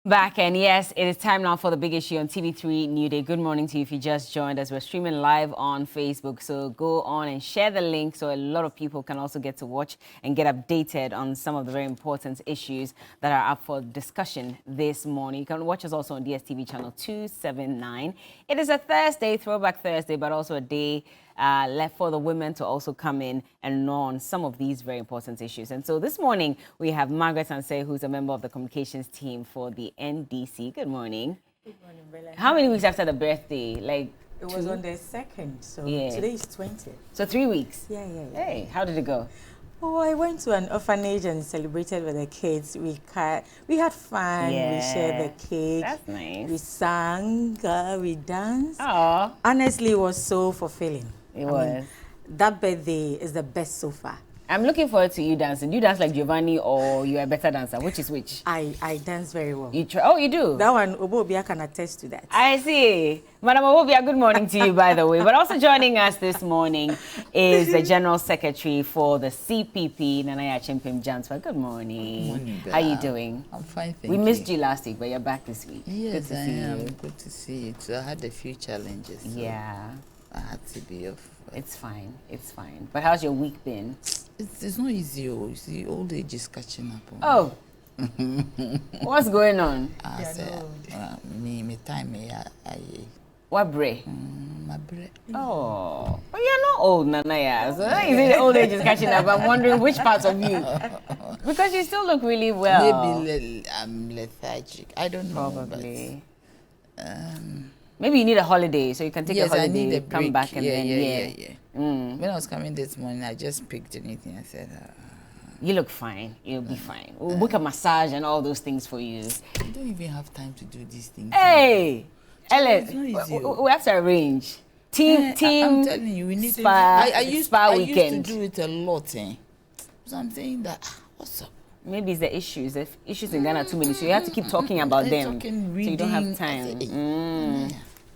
Back, and yes, it is time now for the big issue on TV3Newday. Good morning to you if you just joined us. We're streaming live on Facebook, so go on and share the link so a lot of people can also get to watch and get updated on some of the very important issues that are up for discussion this morning. You can watch us also on DSTV channel 279. It is a Thursday, Throwback Thursday, but also a day left for the women to also come in and know on some of these very important issues. And so this morning, we have Margaret Ansay, who's a member of the communications team for the NDC. Good morning. Good morning, Bella. How many weeks after the birthday? Like It was on the 2nd, so today is 20. So 3 weeks? Yeah. Hey, how did it go? Oh, I went to an orphanage and celebrated with the kids. We had fun, Yeah. we shared the cake. That's nice. We sang, we danced. Oh, Honestly, it was so fulfilling. it was. That birthday is the best so far. I'm looking forward to you dancing. Do you dance like Giovanni or you're a better dancer? Which is which? I dance very well. You try? Oh, you do? That one, Obobia can attest to that. I see. Madam Obobia, good morning to you, by the way. But also joining us this morning is the General Secretary for the CPP, Nanaya Chimpim Janswa. Good morning. Good morning, How are you doing? I'm fine, thank you. We missed you last week, but you're back this week. Yes, good to I see am. you. Good to see you. So I had a few challenges. So Yeah, I had to be off. it's fine. It's fine. But how's your week been? It's not easy. Oh, you see, old age is catching up. Oh, what's going on? I said, me time, I What bray? my bread. Oh, but you're not old, Nanaya. So you see the old age is catching up. I'm wondering which parts of you. Because you still look really well. Maybe I'm lethargic. I don't know. Probably. But, Maybe you need a holiday, so you can take yes, a holiday, I need a come break. back, and then Yeah. When I was coming this morning, I just picked anything. I said, You look fine. You'll be fine. We'll book a massage and all those things for you. I don't even have time to do these things. Hey, Ellen, It's not easy. we have to arrange team. I'm telling you, we need spa, to. I used weekend. to do it a lot. So I'm saying that, what's up? Maybe it's the issues. The issues in Ghana too many, so you have to keep talking about them. So you don't have time.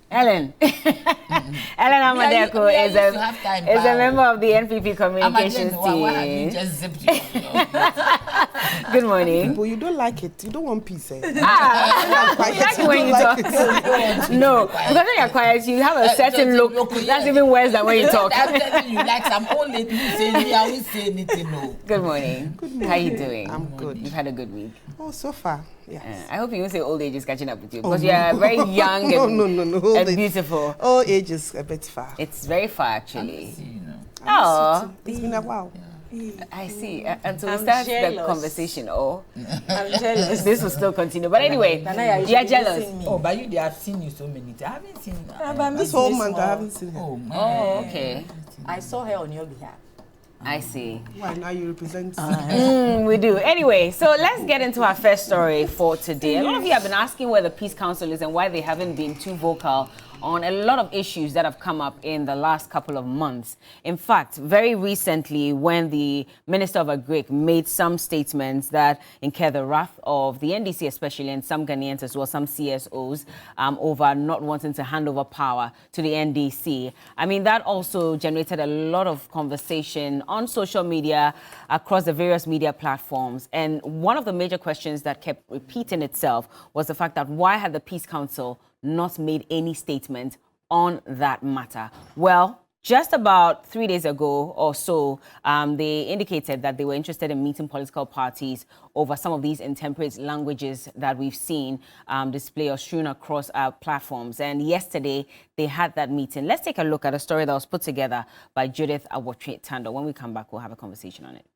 Ellen, Ellen Amadeko is a member of the NPP communications team. Why have you just zipped you? Good morning. But you don't like it. You don't want peace. Eh? You like it when you talk. No, because when you're quiet, you have a certain look. That's even worse than when you talk. I'm telling you, like some old lady who say me, I won't say anything. No. Good morning. Good morning. How are you doing? I'm good. You've had a good week. Oh, so far, yes. I hope you won't say old age is catching up with you because you're very young no. and beautiful. Old age is a bit far. It's very far, actually. You know. Oh, It's been a while. I see. And so we I'm start the jealous. conversation. Oh, I'm jealous. this will still continue. But anyway, Nanaya, you you're should be jealous. missing me. Oh, but they have seen you so many times. I haven't seen you. This whole month I haven't seen her. Oh, man. Oh, okay. I saw her on your behalf. I see. Why now you represent? We do. Anyway, so let's get into our first story for today. A lot of you have been asking where the Peace Council is and why they haven't been too vocal on a lot of issues that have come up in the last couple of months. In fact, very recently, when the Minister of Agric made some statements that incur the wrath of the NDC especially, and some Ghanaians as well, some CSOs, over not wanting to hand over power to the NDC. I mean, that also generated a lot of conversation on social media, across the various media platforms. And one of the major questions that kept repeating itself was the fact that why had the Peace Council not made any statement on that matter? Well, just about 3 days ago or so, they indicated that they were interested in meeting political parties over some of these intemperate languages that we've seen display or strewn across our platforms. And yesterday, they had that meeting. Let's take a look at a story that was put together by Judith Awotwe-Tando. When we come back, we'll have a conversation on it.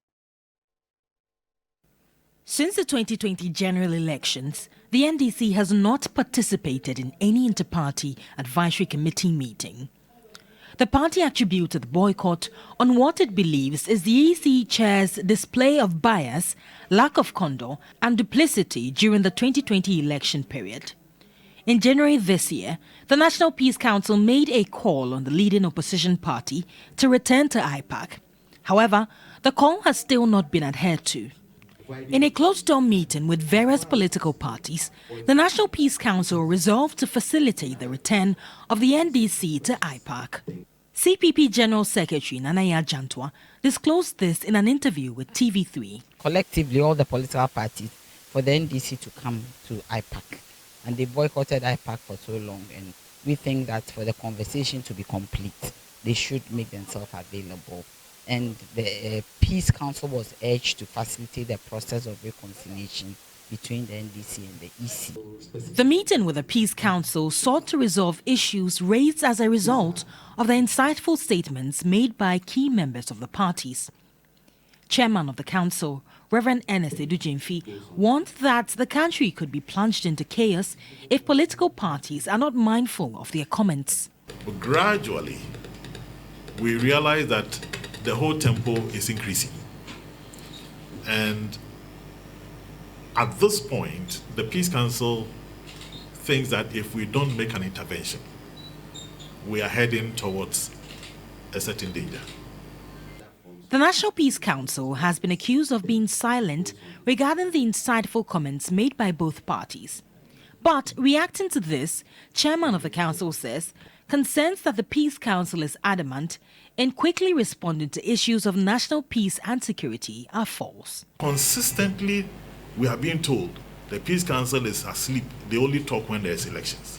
Since the 2020 general elections, the NDC has not participated in any inter-party advisory committee meeting. The party attributed the boycott on what it believes is the EC chair's display of bias, lack of candor, and duplicity during the 2020 election period. In January this year, the National Peace Council made a call on the leading opposition party to return to IPAC. However, the call has still not been adhered to. In a closed-door meeting with various political parties, the National Peace Council resolved to facilitate the return of the NDC to IPAC. CPP General Secretary Nanaya Jantwa disclosed this in an interview with TV3. Collectively, all the political parties for the NDC to come to IPAC. And they boycotted IPAC for so long. And we think that for the conversation to be complete, they should make themselves available. And the Peace Council was urged to facilitate the process of reconciliation between the NDC and the EC. The meeting with the Peace Council sought to resolve issues raised as a result of the insightful statements made by key members of the parties. Chairman of the council, Reverend Ernest Edujimfi, warned that the country could be plunged into chaos if political parties are not mindful of their comments. But gradually, we realize that the whole tempo is increasing. And at this point, the Peace Council thinks that if we don't make an intervention, we are heading towards a certain danger. The National Peace Council has been accused of being silent regarding the insightful comments made by both parties. But reacting to this, Chairman of the Council says concerns that the Peace Council is adamant in quickly responding to issues of national peace and security are false. Consistently, we are being told the Peace Council is asleep. They only talk when there's elections.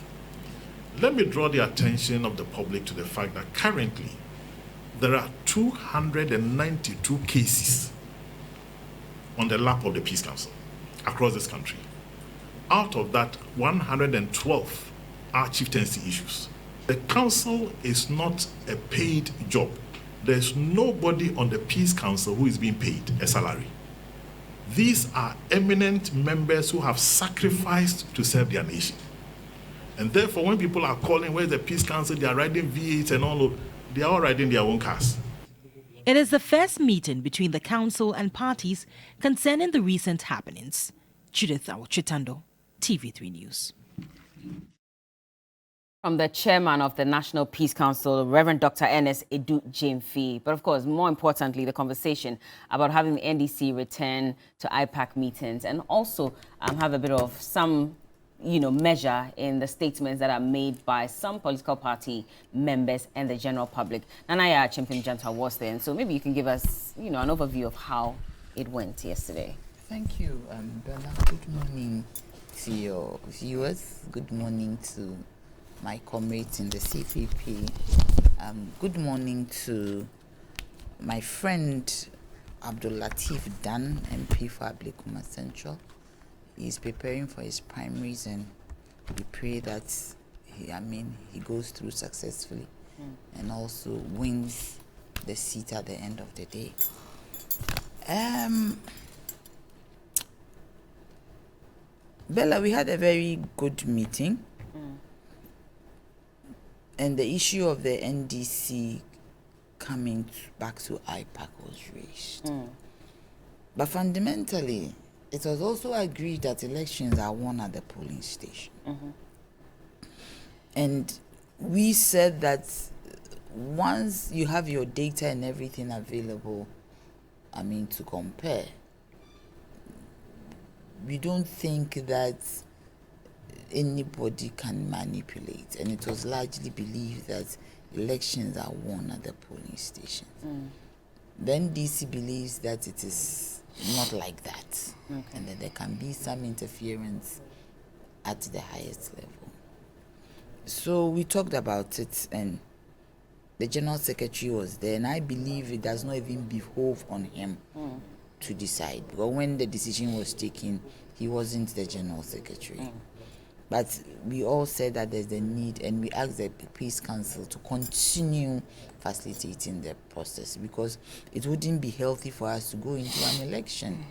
Let me draw the attention of the public to the fact that currently there are 292 cases on the lap of the Peace Council across this country. Out of that, 112 are chieftaincy issues. The council is not a paid job. There's nobody on the Peace Council who is being paid a salary. These are eminent members who have sacrificed to serve their nation. And therefore, when people are calling, where's the Peace Council, they are riding V8 and all, they are all riding their own cars. It is the first meeting between the council and parties concerning the recent happenings. Judith Chitando, TV3 News. From the chairman of the National Peace Council, Reverend Dr. Ernest Edujimfi. But of course, more importantly, the conversation about having the NDC return to IPAC meetings and also have a bit of some, measure in the statements that are made by some political party members and the general public. Nanaya Chimpim-Janta was there, and so maybe you can give us, an overview of how it went yesterday. Thank you, Bella. Good morning to your viewers. Good morning to my comrades in the CPP. Good morning to my friend Abdul Latif Dan, MP for Ablekuma Central. He's preparing for his primaries, and we pray that he goes through successfully and also wins the seat at the end of the day. Bella, we had a very good meeting. And the issue of the NDC coming back to IPAC was raised. But fundamentally, it was also agreed that elections are won at the polling station. And we said that once you have your data and everything available, to compare, we don't think that anybody can manipulate, and it was largely believed that elections are won at the polling station. Then DC believes that it is not like that, and that there can be some interference at the highest level. So we talked about it, and the General Secretary was there, and I believe it does not even behove on him to decide, because when the decision was taken, he wasn't the General Secretary. But we all said that there's a need, and we asked the Peace Council to continue facilitating the process, because it wouldn't be healthy for us to go into an election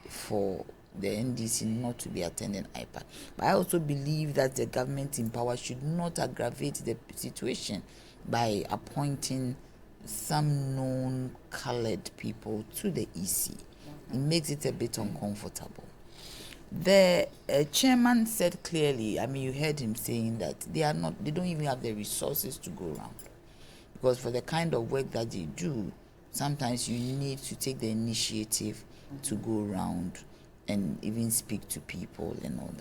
for the NDC not to be attending IPAC. But I also believe that the government in power should not aggravate the situation by appointing some known colored people to the EC. It makes it a bit uncomfortable. The chairman said clearly, you heard him saying that they don't even have the resources to go around. Because for the kind of work that they do, sometimes you need to take the initiative to go around and even speak to people and all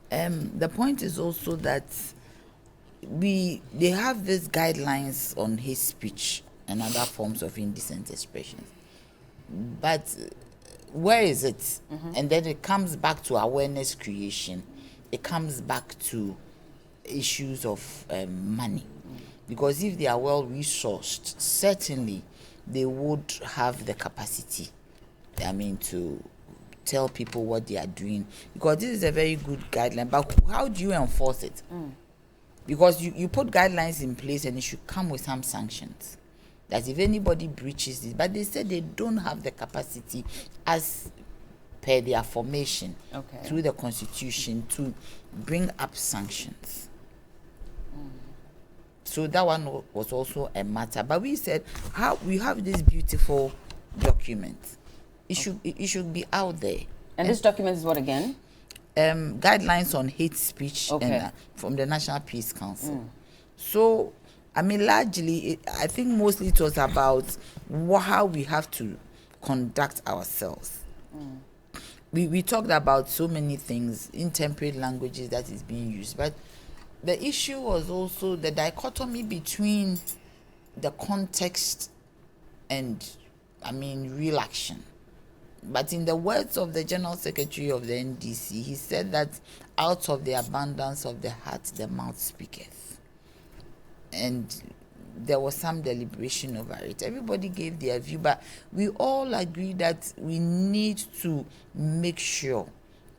that. The point is also that they have these guidelines on hate speech and other forms of indecent expression. But where is it? And then it comes back to awareness creation. It comes back to issues of money. Because if they are well resourced, certainly they would have the capacity, to tell people what they are doing. Because this is a very good guideline, but how do you enforce it? Because you put guidelines in place and it should come with some sanctions. That if anybody breaches this, but they said they don't have the capacity as per their formation through the constitution to bring up sanctions. So that one was also a matter. But we said, how we have this beautiful document. It should be out there. And this document is what again? Guidelines on hate speech from the National Peace Council. So, largely, I think mostly it was about how we have to conduct ourselves. We talked about so many things, intemperate languages that is being used, but the issue was also the dichotomy between the context and, real action. But in the words of the General Secretary of the NDC, he said that out of the abundance of the heart, the mouth speaketh. And there was some deliberation over it. Everybody gave their view, but we all agree that we need to make sure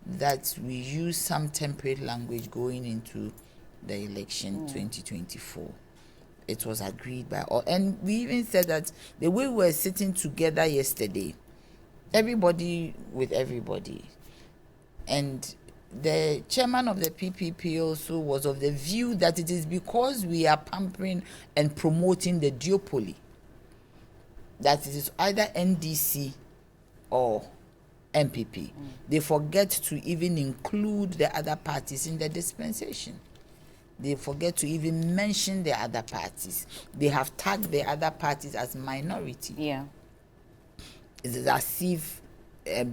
that we use some temperate language going into the election 2024. It was agreed by all. And we even said that the way we were sitting together yesterday, everybody with everybody. And the chairman of the PPP also was of the view that it is because we are pampering and promoting the duopoly that it is either NDC or MPP. They forget to even include the other parties in the dispensation. They forget to even mention the other parties. They have tagged the other parties as minority. Yeah. It's as if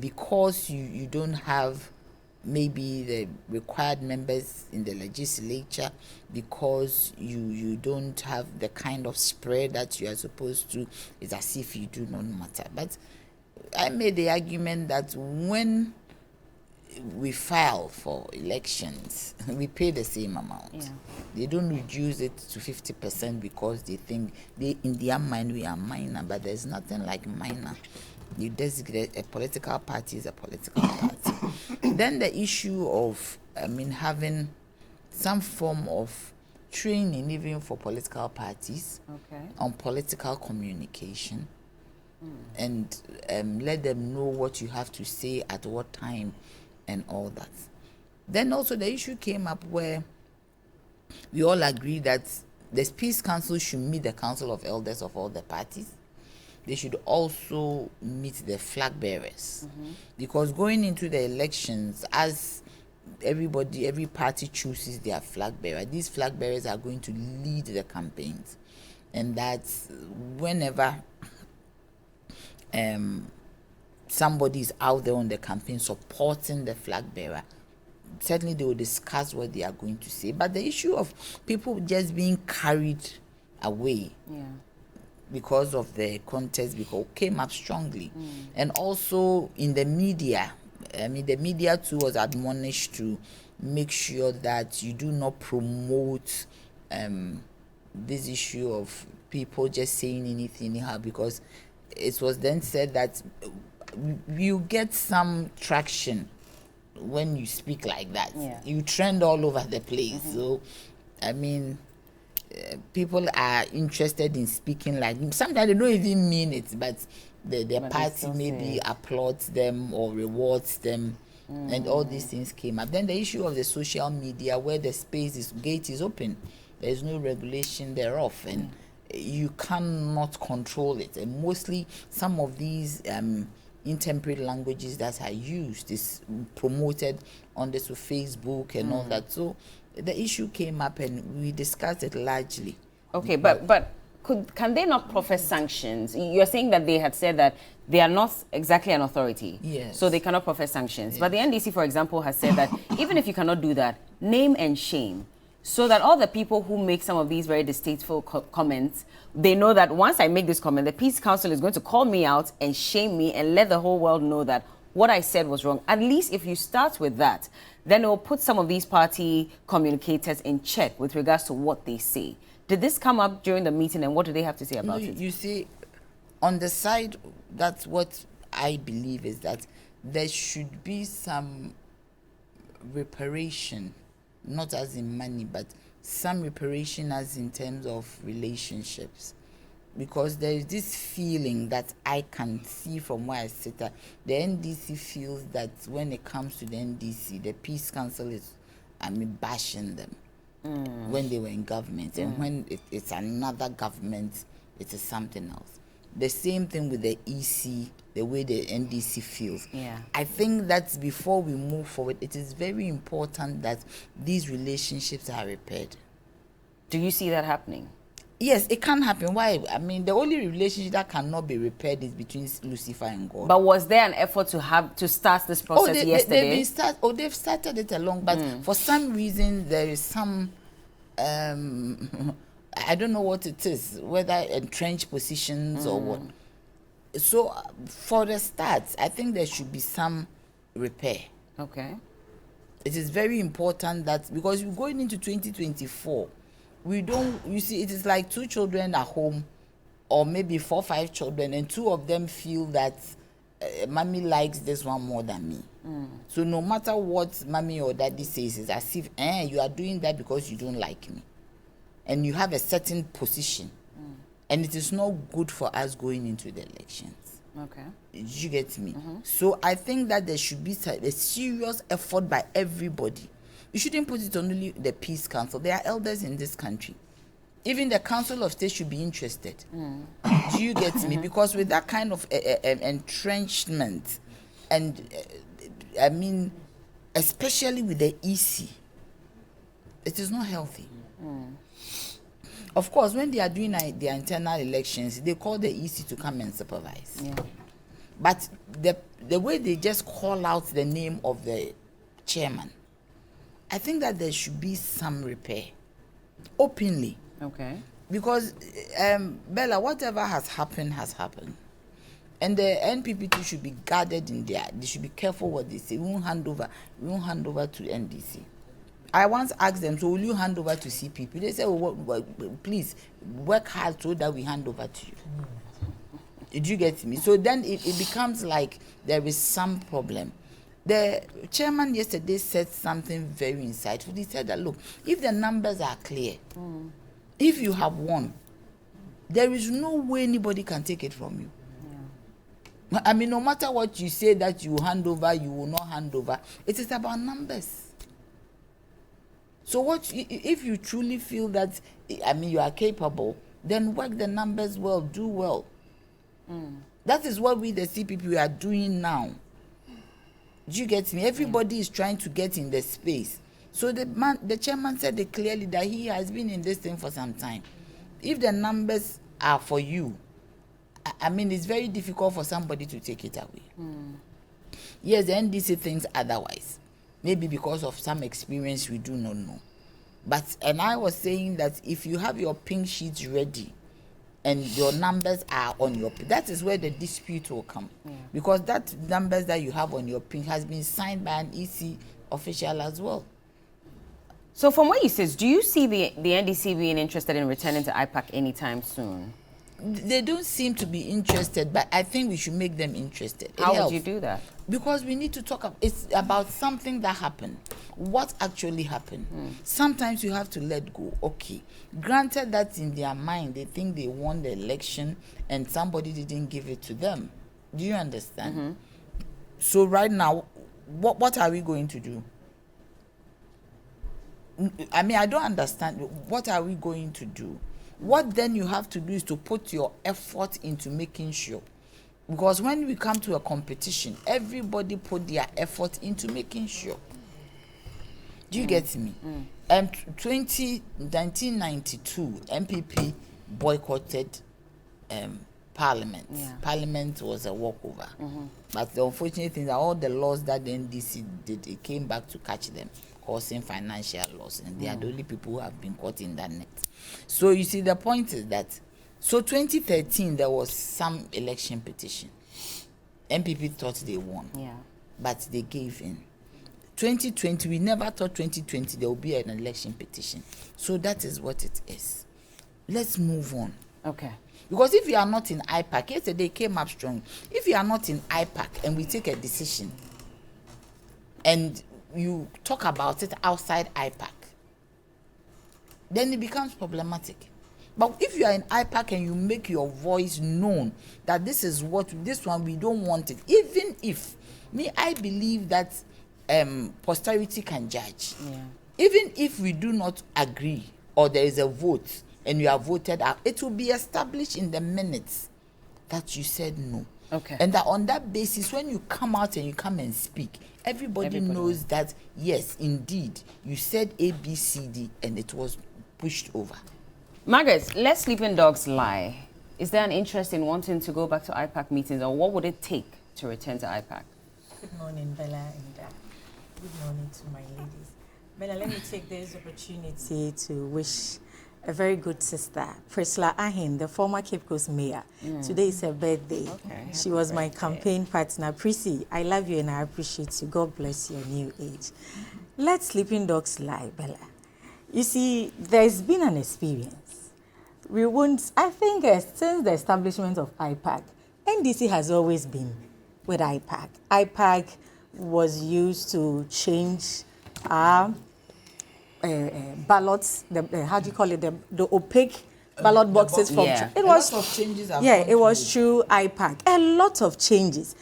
because you don't have maybe the required members in the legislature, because you don't have the kind of spread that you are supposed to, it's as if you do not matter. But I made the argument that when we file for elections, we pay the same amount. Yeah. They don't reduce it to 50% because they think in their mind we are minor, but there's nothing like minor. You designate a political party as a political party. Then the issue of having some form of training even for political parties on political communication, and let them know what you have to say at what time and all that. Then also the issue came up where we all agree that the Peace Council should meet the Council of Elders of all the parties. They should also meet the flag bearers. Because going into the elections, as every party chooses their flag bearer, these flag bearers are going to lead the campaigns. And that's whenever somebody is out there on the campaign supporting the flag bearer, certainly they will discuss what they are going to say. But the issue of people just being carried away because of the context came up strongly. And also in the media, the media too was admonished to make sure that you do not promote this issue of people just saying anything anyhow, because it was then said that you get some traction when you speak like that. You trend all over the place. So, people are interested in speaking like, sometimes they don't even mean it, but the party maybe applauds them or rewards them, and all these things came up. Then the issue of the social media, where the gate is open, there is no regulation thereof, and you cannot control it. And mostly some of these intemperate languages that are used is promoted on this Facebook and all that. So the issue came up and we discussed it largely. Okay, but can they not profess sanctions? You're saying that they had said that they are not exactly an authority. Yes. So they cannot profess sanctions. Yes. But the NDC, for example, has said that even if you cannot do that, name and shame. so that all the people who make some of these very distasteful comments, they know that once I make this comment, the Peace Council is going to call me out and shame me and let the whole world know that what I said was wrong. At least if you start with that, then it will put some of these party communicators in check with regards to what they say. Did this come up during the meeting, and what do they have to say about it? You see, on the side, that's what I believe is that there should be some reparation, not as in money, but some reparation as in terms of relationships. Because there is this feeling that I can see from where I sit at. The NDC feels that when it comes to the NDC, the Peace Council is, bashing them when they were in government. And when it's another government, it is something else. The same thing with the EC, the way the NDC feels. Yeah. I think that before we move forward, it is very important that these relationships are repaired. Do you see that happening? Yes, it can happen. Why? The only relationship that cannot be repaired is between Lucifer and God. But was there an effort to start this process yesterday? They've started it along, but for some reason there is some, I don't know what it is, whether entrenched positions or what. So for the start, I think there should be some repair. Okay. It is very important that, because we're going into 2024, you see, it is like 2 children at home, or maybe 4 or 5 children, and 2 of them feel that mommy likes this one more than me. So no matter what mommy or daddy says, it's as if you are doing that because you don't like me. And you have a certain position. And it is not good for us going into the elections. Okay. Did you get me? So I think that there should be a serious effort by everybody. You shouldn't put it on only the Peace Council. There are elders in this country. Even the Council of State should be interested. Do you get me? Because with that kind of entrenchment, and especially with the EC, it is not healthy. Of course, when they are doing their internal elections, they call the EC to come and supervise. Yeah. But the way they just call out the name of the chairman, I think that there should be some repair, openly. Okay. Because, Bella, whatever has happened has happened. And the NPP should be guarded in there. They should be careful what they say. We won't hand over to NDC. I once asked them, so will you hand over to CPP? They said, please, work hard so that we hand over to you. Did you get me? So then it becomes like there is some problem. The chairman yesterday said something very insightful. He said that, look, if the numbers are clear, if you have won, there is no way anybody can take it from you. Yeah. No matter what you say that you hand over, you will not hand over. It is about numbers. So if you truly feel that, you are capable, then work the numbers well, do well. That is what we, the CPP, are doing now. Do you get me? Everybody is trying to get in the space. So the chairman said it clearly that he has been in this thing for some time. If the numbers are for you, it's very difficult for somebody to take it away. Yes, the NDC thinks otherwise. Maybe because of some experience we do not know. And I was saying that if you have your pink sheets ready and your numbers are on your pink, that is where the dispute will come. Yeah. Because that numbers that you have on your pink has been signed by an EC official as well. So from what you says, do you see the NDC being interested in returning to IPAC anytime soon? They don't seem to be interested, but I think we should make them interested. How would you do that? Because we need to talk it's about something that happened. What actually happened? Sometimes you have to let go. Okay. Granted that in their mind, they think they won the election and somebody didn't give it to them. Do you understand? So right now, what are we going to do? I don't understand. What are we going to do? What then you have to do is to put your effort into making sure. Because when we come to a competition, everybody put their effort into making sure. Do you get me? 1992, MPP boycotted Parliament. Yeah. Parliament was a walkover. But the unfortunate thing is that all the laws that the NDC did, it came back to catch them. causing financial loss, and they are the only people who have been caught in that net. So you see, the point is that, so 2013 there was some election petition. MPP thought they won, but they gave in. 2020, we never thought 2020 there will be an election petition. So that is what it is. Let's move on. Okay. Because if you are not in IPAC, yesterday came up strong. If you are not in IPAC and we take a decision and you talk about it outside IPAC, then it becomes problematic. But if you are in IPAC and you make your voice known that this is what, this one we don't want it, even if, I believe that posterity can judge. Even if we do not agree or there is a vote and you are voted out, it will be established in the minutes that you said no. Okay. And that on that basis, when you come out and you come and speak, everybody knows that, yes, indeed, you said A, B, C, D, and it was pushed over. Margaret, let sleeping dogs lie. Is there an interest in wanting to go back to IPAC meetings, or what would it take to return to IPAC? Good morning, Bella, and good morning to my ladies. Bella, let me take this opportunity to wish a very good sister, Priscilla Ahin, the former Cape Coast mayor. Today is her birthday. Okay. She was my campaign partner. Prissy, I love you and I appreciate you. God bless your new age. Let sleeping dogs lie, Bella. You see, there's been an experience. We won't, I think since the establishment of IPAC, NDC has always been with IPAC. IPAC was used to change our ballots, how do you call it, the opaque ballot boxes from it was of changes. It was through IPAC. A lot of changes.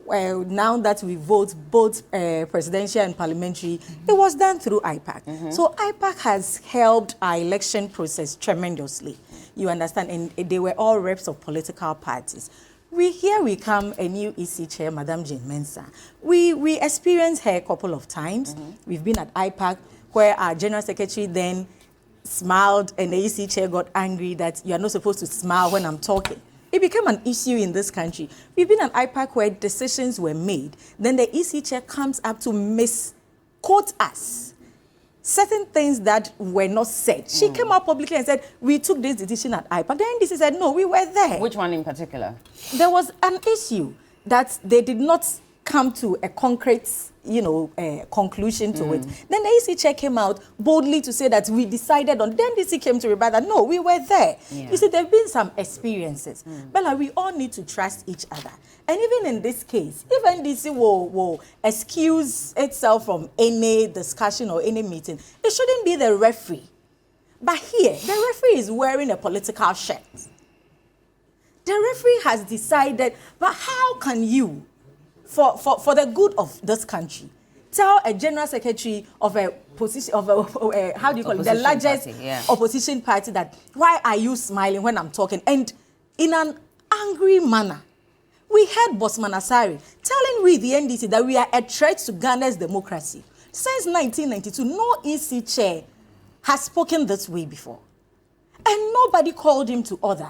Well, now that we vote both presidential and parliamentary, it was done through IPAC. So IPAC has helped our election process tremendously. You understand? And they were all reps of political parties. Here we come, a new EC chair, Madam Jane Mensah. We experienced her a couple of times. We've been at IPAC, where our general secretary then smiled and the EC chair got angry that you are not supposed to smile when I'm talking. It became an issue in this country. We've been at IPAC where decisions were made. Then the EC chair comes up to misquote us. Certain things that were not said. She came out publicly and said, we took this decision at IPAC. The NDC said, no, we were there. Which one in particular? There was an issue that they did not come to a concrete, conclusion to it. Then the EC chair came out boldly to say that we decided on. Then the EC came to rebut that, no, we were there. You see, there have been some experiences. Bella, we all need to trust each other. And even in this case, if NDC will excuse itself from any discussion or any meeting, it shouldn't be the referee. But here, the referee is wearing a political shirt. The referee has decided, but how can you, for the good of this country, tell a general secretary of a position of a how do you call it, the largest opposition party, that why are you smiling when I'm talking? And in an angry manner, we heard Bosman Asari telling we the NDC that we are a threat to Ghana's democracy. Since 1992, no EC chair has spoken this way before, and nobody called him to order.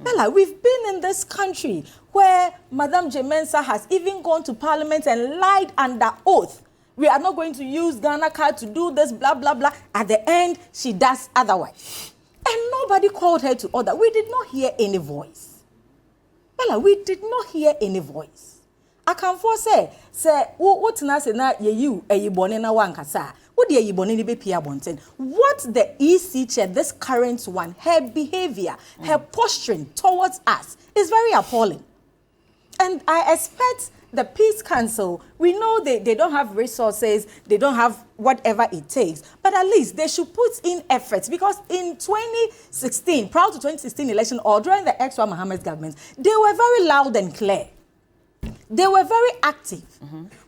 Bella, we've been in this country where Madam Jane Mensah has even gone to Parliament and lied under oath. We are not going to use Ghana card to do this, blah, blah, blah. At the end, she does otherwise. And nobody called her to order. We did not hear any voice. Bella, we did not hear any voice. I can say, what na you na wankasa. What the EC chair, this current one, her behavior, her posturing towards us is very appalling. And I expect the Peace Council, we know they don't have resources, they don't have whatever it takes, but at least they should put in efforts, because in 2016, prior to 2016 election or during the ex-Wa Mohammed's government, they were very loud and clear. They were very active.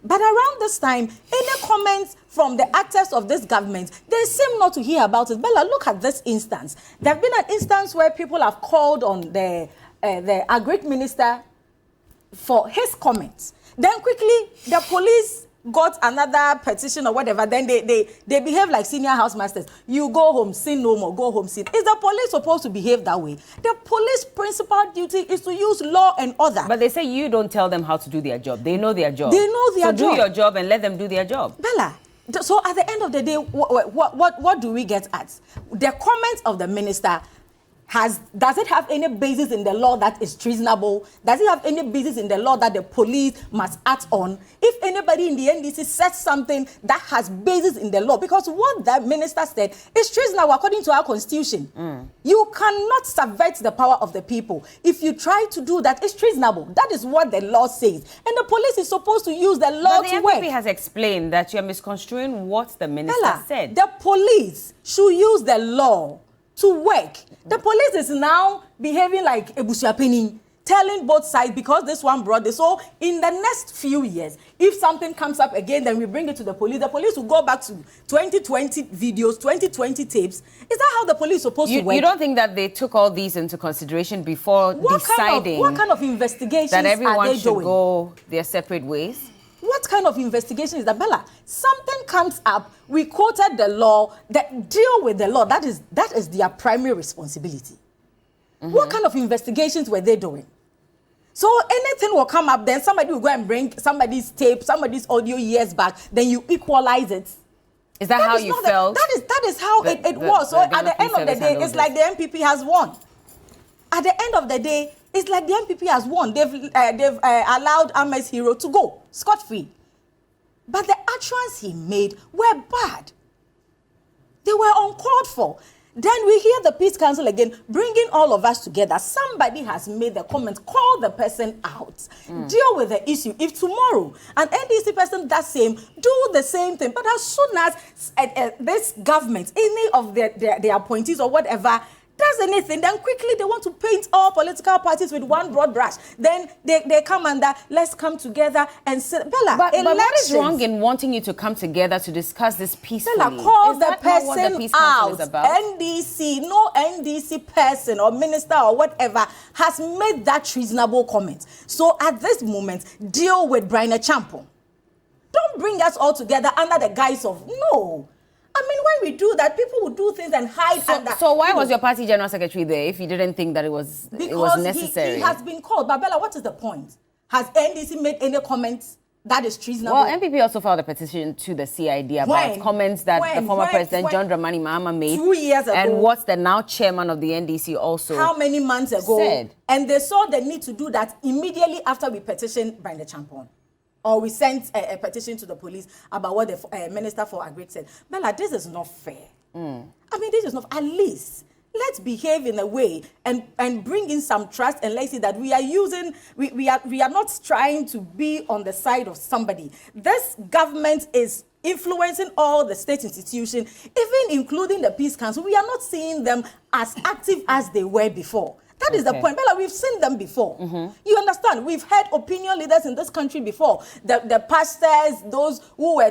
But around this time, any comments from the actors of this government, they seem not to hear about it. Bella, look at this instance. There have been an instance where people have called on the Agric Minister for his comments. Then quickly, the police got another petition or whatever. Then they behave like senior house masters. You go home, sin no more, go home, sin. Is the police supposed to behave that way? The police principal duty is to use law and order. But they say you don't tell them how to do their job. They know their job. They know their job. So do your job and let them do their job. Bella, So at the end of the day, what do we get at? The comment of the minister does it have any basis in the law that is treasonable? Does it have any basis in the law that the police must act on? If anybody in the NDC says something that has basis in the law, because what the minister said is treasonable according to our constitution. You cannot subvert the power of the people. If you try to do that, it's treasonable. That is what the law says. And the police is supposed to use the law but to the work. MPP has explained that you're misconstruing what the minister Bella, said. the police should use the law to work. The police is now behaving like Ebusuapeni, telling both sides because this one brought this. So in the next few years, if something comes up again, then we bring it to the police. The police will go back to 2020 videos, 2020 tapes. Is that how the police is supposed to work? You don't think that they took all these into consideration before deciding what kind of investigations that everyone are they should doing? go their separate ways? What kind of investigation is that, Bella? Something comes up, we quoted the law, that deal with the law. That is their primary responsibility. What kind of investigations were they doing? So anything will come up, then somebody will go and bring somebody's tape, somebody's audio years back, then you equalize it. Is that how you felt? That is how it was. So at the end of the day, it's like the MPP has won. At the end of the day, it's like the MPP has won. They've allowed Ahmed's hero to go scot-free. But the actions he made were bad. They were uncalled for. Then we hear the Peace Council again, bringing all of us together. Somebody has made the comment, call the person out, deal with the issue. If tomorrow an NDC person does same, do the same thing. But as soon as this government, any of their appointees or whatever, does anything, then quickly they want to paint all political parties with one broad brush. Then they come under, let's come together and say, Bella, but what is wrong in wanting you to come together to discuss this peacefully? Bella, call the not what the person Peace Council out. is about? NDC, no NDC person or minister or whatever has made that treasonable comment. So at this moment, deal with Brian Champo. Don't bring us all together under the guise of no. I mean, when we do that, people will do things and hide under. So why was your party general secretary there if you didn't think that it was necessary? He has been called. But Bella, what is the point? Has NDC made any comments that is treasonable? Well, MPP also filed a petition to the CID about comments that the former president John Dramani Mahama made 2 years ago. And what the now chairman of the NDC also how many months ago said. And they saw the need to do that immediately after we petitioned Brian Champo. Or we sent a petition to the police about what the Minister for Agri said. Bella, this is not fair. I mean, this is not, at least, let's behave in a way and bring in some trust and let's see that we are using, we are not trying to be on the side of somebody. This government is influencing all the state institutions, even including the Peace Council. We are not seeing them as active as they were before. That is the point. Bella, we've seen them before. You understand? We've had opinion leaders in this country before. The pastors, those who were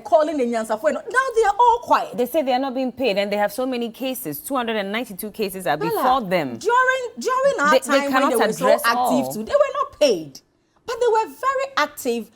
calling in Nyansafo. Now they are all quiet. They say they are not being paid and they have so many cases. 292 cases are before them. During our time when they were so active too, they were not paid. But they were very active.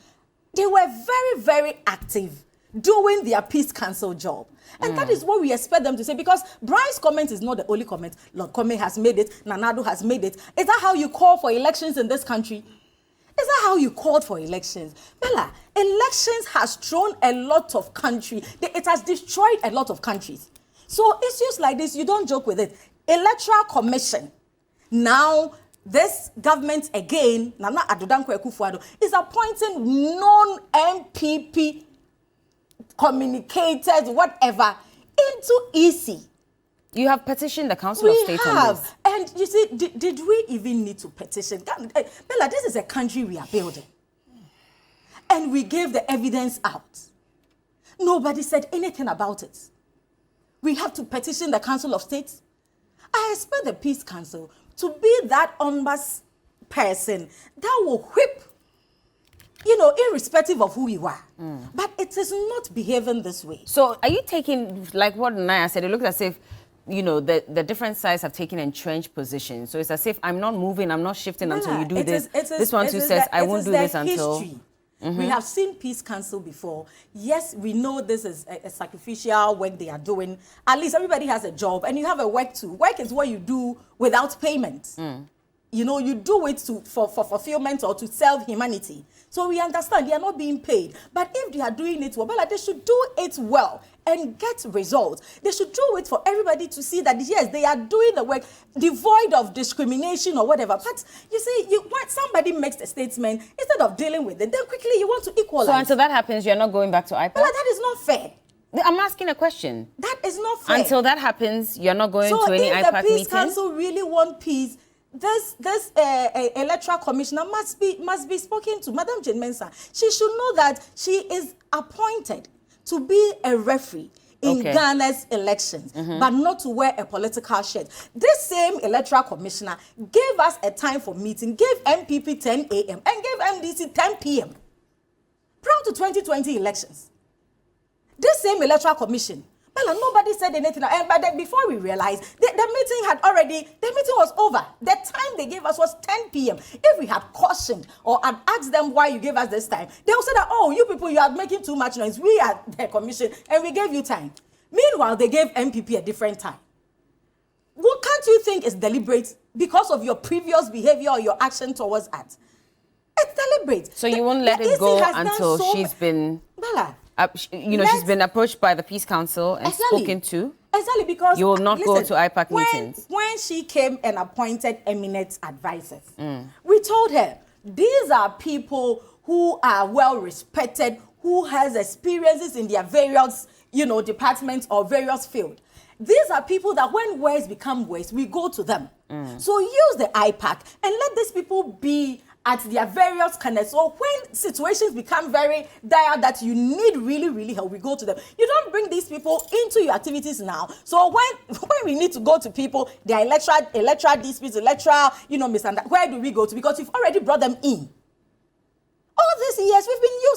They were very, very active doing their Peace Council job. And that is what we expect them to say, because Brian's comment is not the only comment. Lord Kome has made it. Nanado has made it. Is that how you call for elections in this country? Is that how you called for elections? Bella, elections has thrown a lot of country. It has destroyed a lot of countries. So issues like this, you don't joke with it. Electoral Commission. Now, this government again, Nana Adodankwa Akufo-Addo, is appointing non-MPP communicators, whatever, into EC. You have petitioned the Council of State on this. And you see, did we even need to petition? Bella, this is a country we are building. And we gave the evidence out. Nobody said anything about it. We have to petition the Council of State. I expect the Peace Council to be that ombuds person that will whip, irrespective of who you are. But it is not behaving this way. So are you taking, like what Naya said, it looks as if, the different sides have taken entrenched positions. So it's as if I'm not moving, I'm not shifting until you do this. This one too says, I won't do this until... We have seen Peace Council before. Yes, we know this is a sacrificial work they are doing. At least everybody has a job and you have a work too. Work is what you do without payment. you do it for fulfillment or to serve humanity. So we understand they are not being paid. But if they are doing it well, they should do it well and get results. They should do it for everybody to see that, yes, they are doing the work devoid of discrimination or whatever. But you see, when somebody makes a statement, instead of dealing with it, then quickly you want to equalize. So until that happens, you're not going back to IPAC? Well, that is not fair. I'm asking a question. That is not fair. Until that happens, you're not going to any IPAC meeting? So if the Peace Council really want peace, this electoral commissioner must be spoken to. Madam Jane Mensah, she should know that she is appointed to be a referee in Ghana's elections, but not to wear a political shirt. This same electoral commissioner gave us a time for meeting, gave MPP 10 a.m. and gave MDC 10 p.m. prior to 2020 elections. This same electoral commission, well, nobody said anything. But then before we realized, the meeting was over. The time they gave us was 10 p.m. If we had cautioned or had asked them why you gave us this time, they would say that, oh, you people, you are making too much noise. We are the commission and we gave you time. Meanwhile, they gave MPP a different time. What can't you think is deliberate because of your previous behavior or your action towards us? It's deliberate. So you won't let it go until she's been... Bella, she's been approached by the Peace Council and spoken to. Exactly, because you will not go to IPAC meetings. When she came and appointed eminent advisors, we told her, these are people who are well respected, who has experiences in their various, departments or various fields. These are people that when words become words, we go to them. So use the IPAC and let these people be at their various candidates. So when situations become very dire that you need really, really help, we go to them. You don't bring these people into your activities now. So when we need to go to people, their electoral disputes, electoral, misunderstanding, where do we go to? Because you've already brought them in. All these years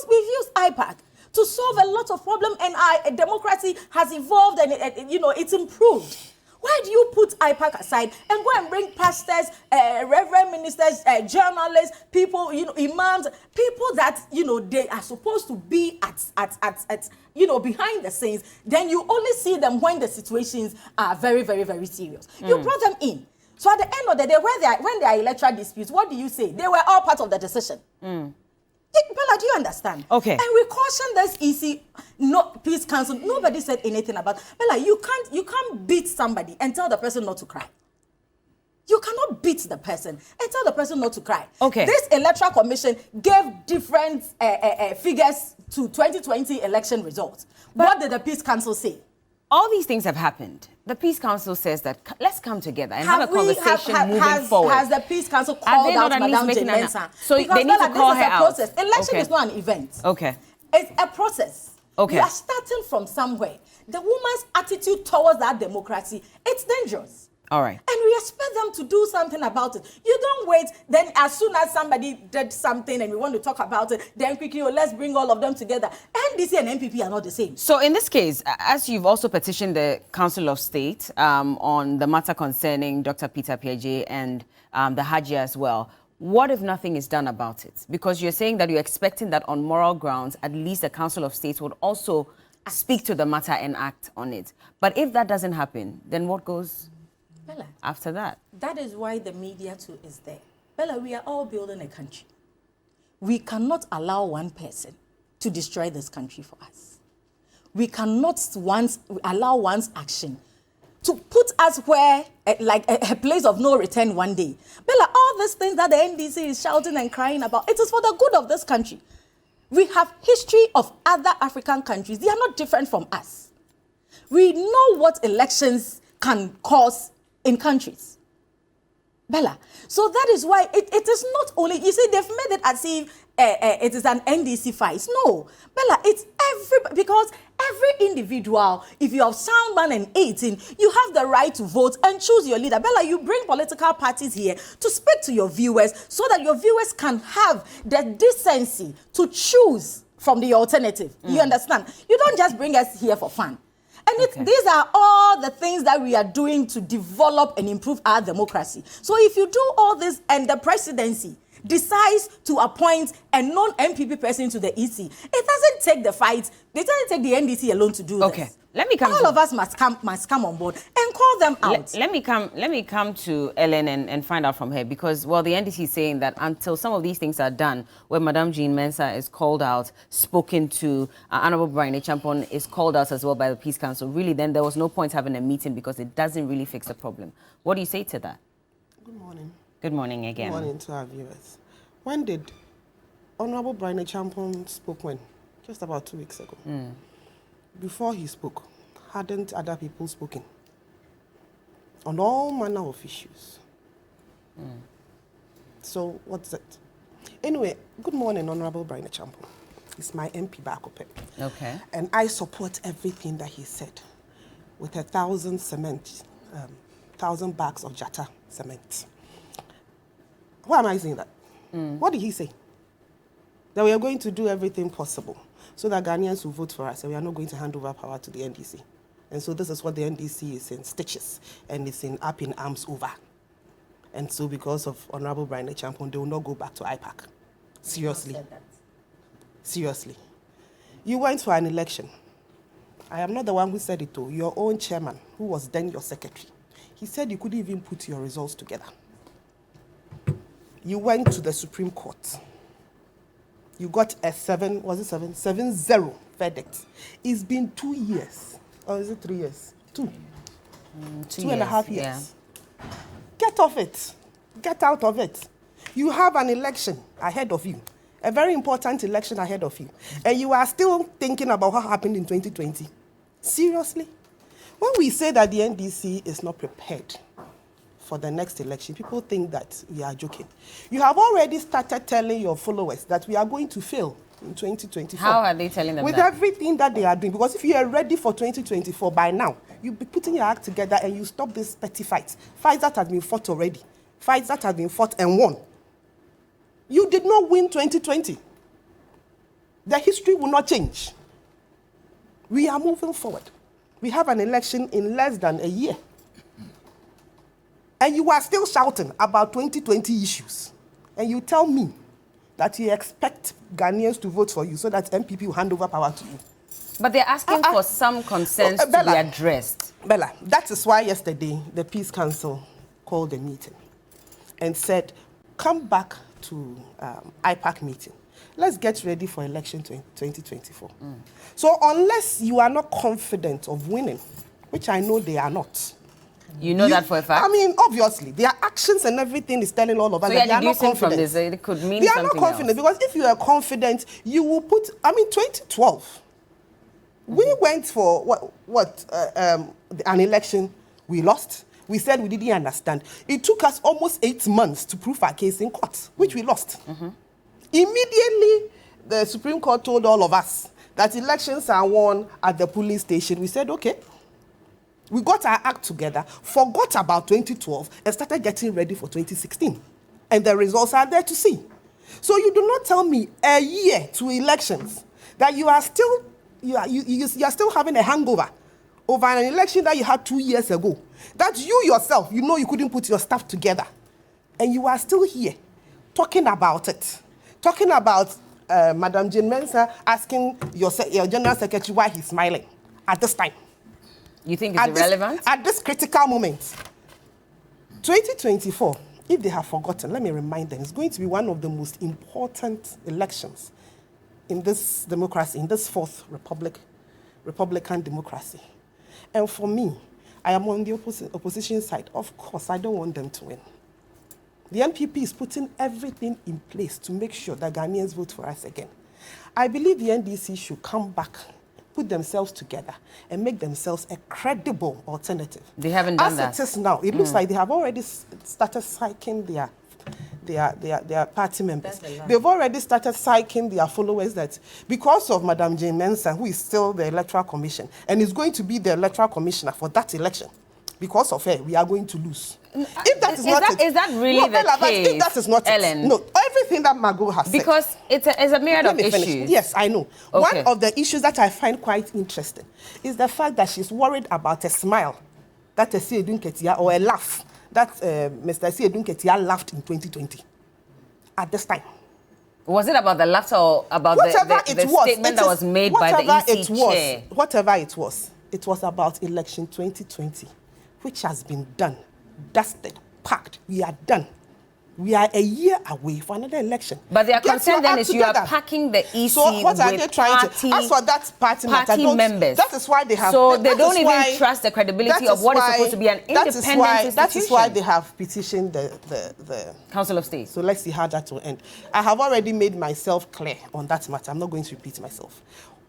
we've used IPAC to solve a lot of problems, and our democracy has evolved and it's improved. Why do you put IPAC aside and go and bring pastors, reverend ministers, journalists, people, imams, people that, they are supposed to be at behind the scenes? Then you only see them when the situations are very, very, very serious. You brought them in. So at the end of the day, when there are electoral disputes, what do you say? They were all part of the decision. Bella, do you understand? Okay. And we caution this Peace Council. Nobody said anything about Bella. You can't beat somebody and tell the person not to cry. You cannot beat the person and tell the person not to cry. Okay. This electoral commission gave different figures to 2020 election results. What did the Peace Council say? All these things have happened. The Peace Council says that let's come together and have a conversation moving forward. Has the Peace Council called out Madam Jane Mensah? So because they need to call her out. Process. Election is not an event. Okay. It's a process. Okay. We are starting from somewhere. The woman's attitude towards that democracy, it's dangerous. All right. And we expect them to do something about it. You don't wait, then as soon as somebody did something and we want to talk about it, then quickly, let's bring all of them together. NDC and NPP are not the same. So in this case, as you've also petitioned the Council of State on the matter concerning Dr. Peter Piaget and the Hajia as well, what if nothing is done about it? Because you're saying that you're expecting that on moral grounds, at least the Council of State would also speak to the matter and act on it. But if that doesn't happen, then what goes Bella, after that? That is why the media too is there. Bella, we are all building a country. We cannot allow one person to destroy this country for us. We cannot allow one's action to put us where, a place of no return one day. Bella, all these things that the NDC is shouting and crying about, it is for the good of this country. We have history of other African countries. They are not different from us. We know what elections can cause in countries. Bella, so that is why it is not only, you see, they've made it as if it is an NDC fight. No, Bella, it's because every individual, if you have sound man and 18, you have the right to vote and choose your leader. Bella, you bring political parties here to speak to your viewers so that your viewers can have the decency to choose from the alternative. You understand? You don't just bring us here for fun. And these are all the things that we are doing to develop and improve our democracy. So if you do all this and the presidency decides to appoint a non-MPP person to the EC, it doesn't take the fight. It doesn't take the NDC alone to do Okay. this. Let me come All of us must come on board and call them out. Let me come to Ellen and find out from her, because, well, the NDC is saying that until some of these things are done, where Madam Jean Mensah is called out, spoken to, Honorable Brian Champon is called out as well by the Peace Council, really then there was no point having a meeting because it doesn't really fix the problem. What do you say to that? Good morning. Good morning again. Good morning to our viewers. When did Honorable Brian Champon spoke when? Just about 2 weeks ago. Before he spoke, hadn't other people spoken on all manner of issues? So what's it? Anyway, good morning, Honorable Brian Champon. He's my MP Bakope. Okay. And I support everything that he said with 1,000 cement, 1,000 bags of Jata cement. Why am I saying that? What did he say? That we are going to do everything possible so that Ghanaians will vote for us, and we are not going to hand over power to the NDC. And so this is what the NDC is in stitches, and it's up in arms over. And so because of Honorable Brian Champon, they will not go back to IPAC. Seriously. Seriously. You went for an election. I am not the one who said it, though. Your own chairman, who was then your secretary, he said you couldn't even put your results together. You went to the Supreme Court. You got a 7-0 verdict. It's been 2 years. Or is it 3 years? 2. 2.5 years. Yeah. Get off it. Get out of it. You have an election ahead of you. A very important election ahead of you. And you are still thinking about what happened in 2020. Seriously? When we say that the NDC is not prepared for the next election, people think that we are joking. You have already started telling your followers that we are going to fail in 2024. How are they telling them With that? everything that they are doing. Because if you are ready for 2024 by now, you'll be putting your act together and you stop this petty fights. Fights that have been fought already. Fights that have been fought and won. You did not win 2020. The history will not change. We are moving forward. We have an election in less than a year. And you are still shouting about 2020 issues. And you tell me that you expect Ghanaians to vote for you so that MPP will hand over power to you. But they're asking for some concerns to be addressed. Bella, that is why yesterday the Peace Council called a meeting and said, come back to IPAC meeting. Let's get ready for election 2024. So unless you are not confident of winning, which I know they are not. You know that for a fact? I mean, obviously, their actions and everything is telling all of us that they are not confident. From this, it could mean they are something not confident else. because if you are confident, you will put, 2012, we went for an election, we lost. We said we didn't understand. It took us almost 8 months to prove our case in court, which we lost. Immediately, the Supreme Court told all of us that elections are won at the polling station. We said, okay. We got our act together, forgot about 2012, and started getting ready for 2016. And the results are there to see. So you do not tell me a year to elections that you are still having a hangover over an election that you had 2 years ago. That you yourself, you know you couldn't put your stuff together. And you are still here talking about it. Talking about Madam Jean Mensah asking your General Secretary why he's smiling at this time. You think it's irrelevant? At this critical moment. 2024, if they have forgotten, let me remind them, it's going to be one of the most important elections in this democracy, in this fourth Republican democracy. And for me, I am on the opposition side. Of course, I don't want them to win. The NPP is putting everything in place to make sure that Ghanaians vote for us again. I believe the NDC should come back, put themselves together, and make themselves a credible alternative. They haven't done that. As it is now, it looks like they have already started psyching their party members. They've already started psyching their followers that because of Madam Jean Mensah, who is still the Electoral Commission, and is going to be the Electoral Commissioner for that election, because of her, we are going to lose. If that is that really the case, if that is not Ellen? it, no, everything that Margot has said. Because it's a myriad of issues. Yes, I know. Okay. One of the issues that I find quite interesting is the fact that she's worried about a smile that or a laugh that Mr. Siedun Ketia laughed in 2020. at this time. Was it about the laughter or about the statement that was made by the EC chair? Whatever it was about election 2020, which has been done, dusted, packed. We are done. We are a year away for another election. But their concern then is you are packing the EC so what are with they trying to? As for that party members. That is why they have. So they don't even trust the credibility of what is supposed to be an independent institution. That is why they have petitioned the Council of State. So let's see how that will end. I have already made myself clear on that matter. I'm not going to repeat myself.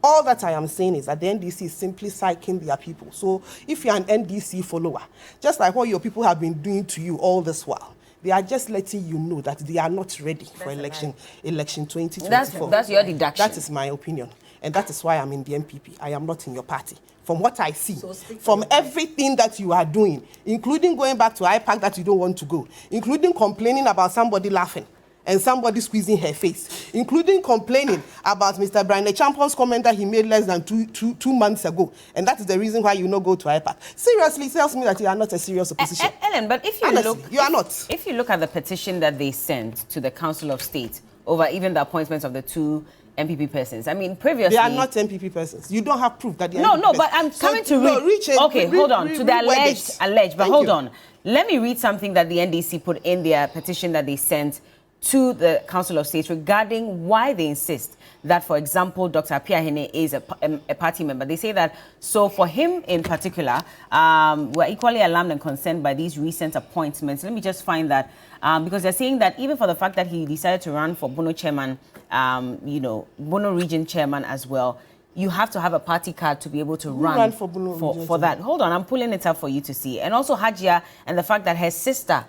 All that I am saying is that the NDC is simply psyching their people. So if you're an NDC follower, just like what your people have been doing to you all this while, they are just letting you know that they are not ready for election 2024. That's your deduction. That is my opinion. And that is why I'm in the MPP. I am not in your party. From what I see, from everything that you are doing, including going back to IPAC that you don't want to go, including complaining about somebody laughing and somebody squeezing her face, including complaining about Mr. Brian Champion's comment that he made less than two months ago. And that is the reason why you not go to IPAC. Seriously, tells me that you are not a serious opposition. Ellen, but if you honestly, you are not. If you look at the petition that they sent to the Council of State over even the appointments of the two MPP persons, I mean, previously... They are not MPP persons. You don't have proof that they are No, but I'm coming to read... Okay, hold on. To the alleged, but hold on. Let me read something that the NDC put in their petition that they sent to the Council of State regarding why they insist that, for example, Dr. Apiahene is a party member. They say that, so for him in particular, we're equally alarmed and concerned by these recent appointments. Let me just find that, because they're saying that even for the fact that he decided to run for Bono chairman, Bono region chairman as well, you have to have a party card to be able to run for that. Hold on, I'm pulling it up for you to see. And also Hajia and the fact that her sister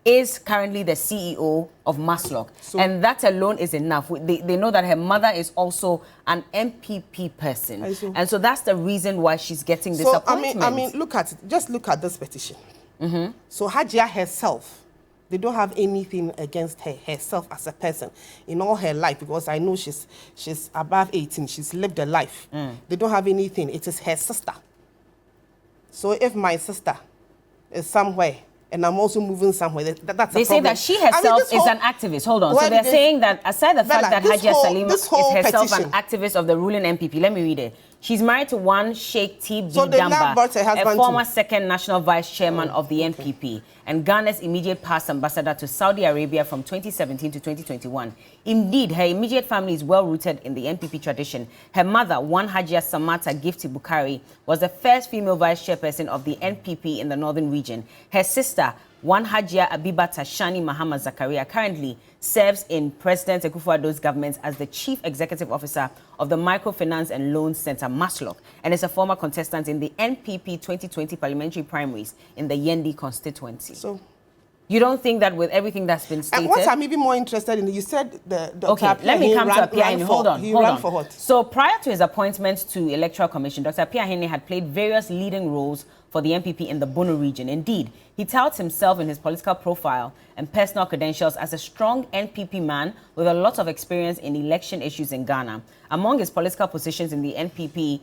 is currently the CEO of Maslock. And that alone is enough. They know that her mother is also an MPP person. And so that's the reason why she's getting this appointment. I mean, just look at this petition. So Hajia herself, they don't have anything against her herself as a person in all her life, because I know she's above 18. She's lived a life. They don't have anything. It is her sister. So if my sister is somewhere, and I'm also moving somewhere, that's a problem. They say that she herself is an activist. Hold on. So they're saying that aside the fact that Hajia Salima is herself an activist of the ruling MPP, let me read it. She's married to one Sheikh T.B. Damba, a former second national vice chairman of the NPP, and Ghana's immediate past ambassador to Saudi Arabia from 2017 to 2021. Indeed, her immediate family is well rooted in the NPP tradition. Her mother, one Hajia Samata Gifty Bukari, was the first female vice chairperson of the NPP in the northern region. Her sister, one Hajia Abiba Tashani Muhammad Zakaria, currently serves in President Akufo-Addo's government as the Chief Executive Officer of the Microfinance and Loan Center, Maslock, and is a former contestant in the NPP 2020 parliamentary primaries in the Yendi constituency. So, you don't think that with everything that's been stated... And what I'm even more interested in, you said the Dr. Okay, let me come to Apiahene. Hold on. He ran for what? So prior to his appointment to Electoral Commission, Dr. Apiahene had played various leading roles for the NPP in the Bono region. Indeed, he touts himself in his political profile and personal credentials as a strong NPP man with a lot of experience in election issues in Ghana. Among his political positions in the NPP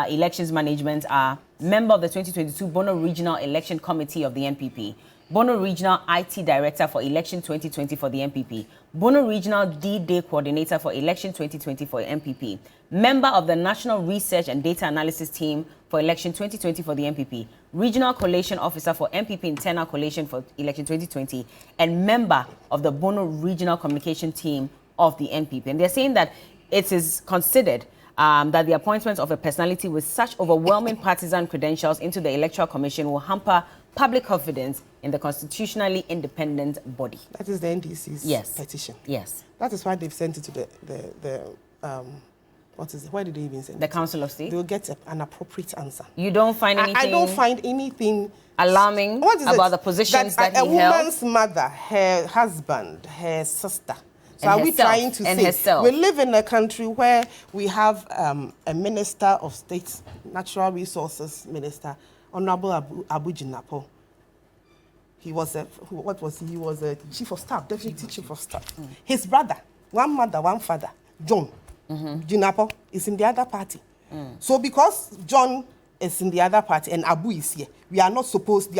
elections management are member of the 2022 Bono Regional Election Committee of the NPP, Bono Regional IT Director for Election 2020 for the NPP, Bono Regional D-Day Coordinator for Election 2020 for NPP, member of the National Research and Data Analysis Team for Election 2020 for the NPP, Regional Coalition Officer for NPP Internal Coalition for Election 2020, and member of the Bono Regional Communication Team of the NPP. And they're saying that it is considered that the appointment of a personality with such overwhelming partisan credentials into the Electoral Commission will hamper public confidence in the constitutionally independent body. That is the NDC's petition. Yes. That is why they've sent it to the what is it? Why did they even send it? The Council of State? They'll get an appropriate answer. You don't find anything... I don't find anything... alarming about the positions that he held? A woman's mother, her husband, her sister... So are we trying to say we live in a country where we have a Minister of State, Natural Resources Minister, Honorable Abu Jinapo. He was a He was a Chief of Staff, Deputy Chief of Staff. His brother, one mother, one father, John Jinapo, is in the other party. So because John is in the other party and Abu is here, they are not supposed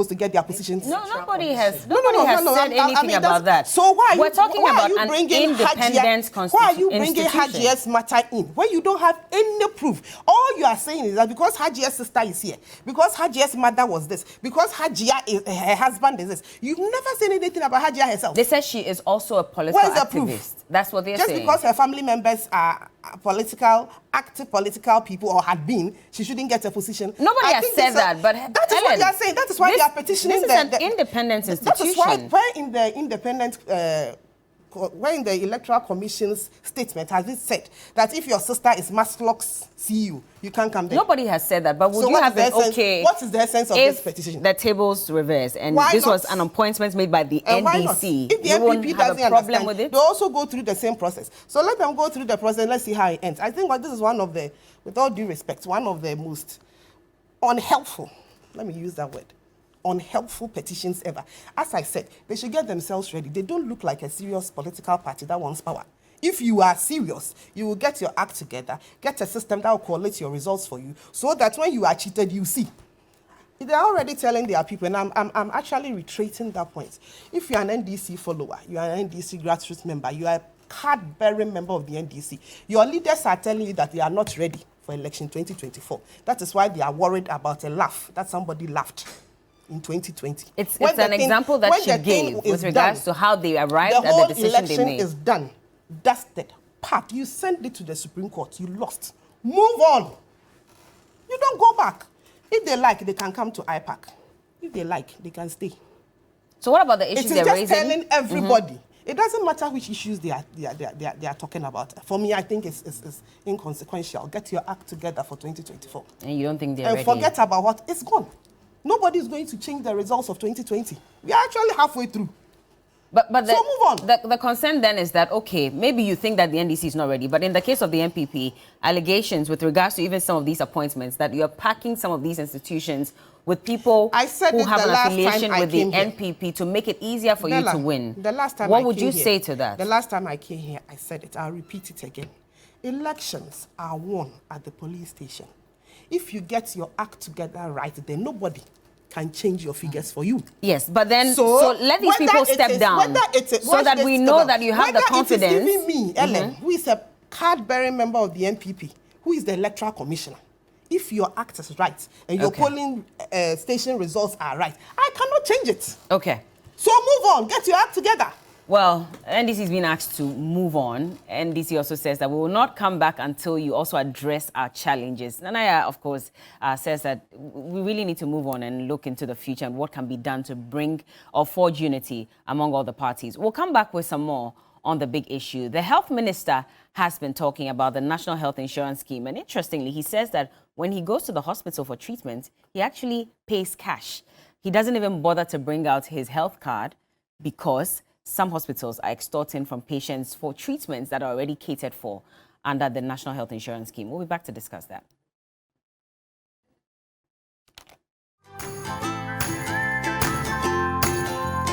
to get their positions. No, nobody has said I anything mean, about that. So we're talking about an independent constitution. Why are you bringing Hajia's matter in when you don't have any proof? All you are saying is that because Hajia's sister is here, because Hajia's mother was this, because her husband is this. You've never said anything about Hajia herself. They said she is also a political activist. Proof? That's what they're saying. Just because her family members are active political people or had been, she shouldn't get a position. Nobody has said that, but that is what they are saying. That is why they are petitioning. This is an independent institution. That is why in the independent, when the Electoral Commission's statement has it said that if your sister is Maslock's CEO, you can't come there. Nobody has said that, but would you have been okay? What is the essence of this petition? The tables reversed and this was an appointment made by the NDC. If the NPP doesn't have a problem with it, they also go through the same process. So let them go through the process. Let's see how it ends. I think this is one of the, with all due respect, one of the most unhelpful. Let me use that word. Unhelpful petitions ever. As I said, they should get themselves ready. They don't look like a serious political party that wants power. If you are serious, you will get your act together, get a system that will collate your results for you, so that when you are cheated, you see. They're already telling their people, and I'm actually reiterating that point. If you're an NDC follower, you are an NDC grassroots member, you are a card-bearing member of the NDC, your leaders are telling you that they are not ready for election 2024. That is why they are worried about a laugh, that somebody laughed in 2020. It's an example that she gave with regards to how they arrived at the decision they made. The whole election is done, dusted, packed. You sent it to the Supreme Court, you lost. Move on. You don't go back. If they like, they can come to IPAC. If they like, they can stay. So what about the issues they're raising? It is just telling everybody. It doesn't matter which issues they are talking about. For me, I think it's inconsequential. Get your act together for 2024. And you don't think they're ready? And forget about what is gone. Nobody is going to change the results of 2020. We are actually halfway through. So move on. The concern then is that, okay, maybe you think that the NDC is not ready, but in the case of the NPP, allegations with regards to even some of these appointments, that you're packing some of these institutions with people who have an affiliation with the NPP to make it easier for you to win. The last time what would you say to that? The last time I came here, I said it. I'll repeat it again. Elections are won at the police station. If you get your act together right, then nobody can change your figures for you. Yes, but then so let these people step down so that we know that you have the confidence. It is even me, Ellen, who is a card-bearing member of the NPP, who is the electoral commissioner. If your act is right and your polling station results are right, I cannot change it. Okay. So move on, get your act together. Well, NDC has been asked to move on. NDC also says that we will not come back until you also address our challenges. Nanaya, of course, says that we really need to move on and look into the future and what can be done to bring or forge unity among all the parties. We'll come back with some more on the big issue. The health minister has been talking about the National Health Insurance Scheme. And interestingly, he says that when he goes to the hospital for treatment, he actually pays cash. He doesn't even bother to bring out his health card because some hospitals are extorting from patients for treatments that are already catered for under the National Health Insurance Scheme. We'll be back to discuss that.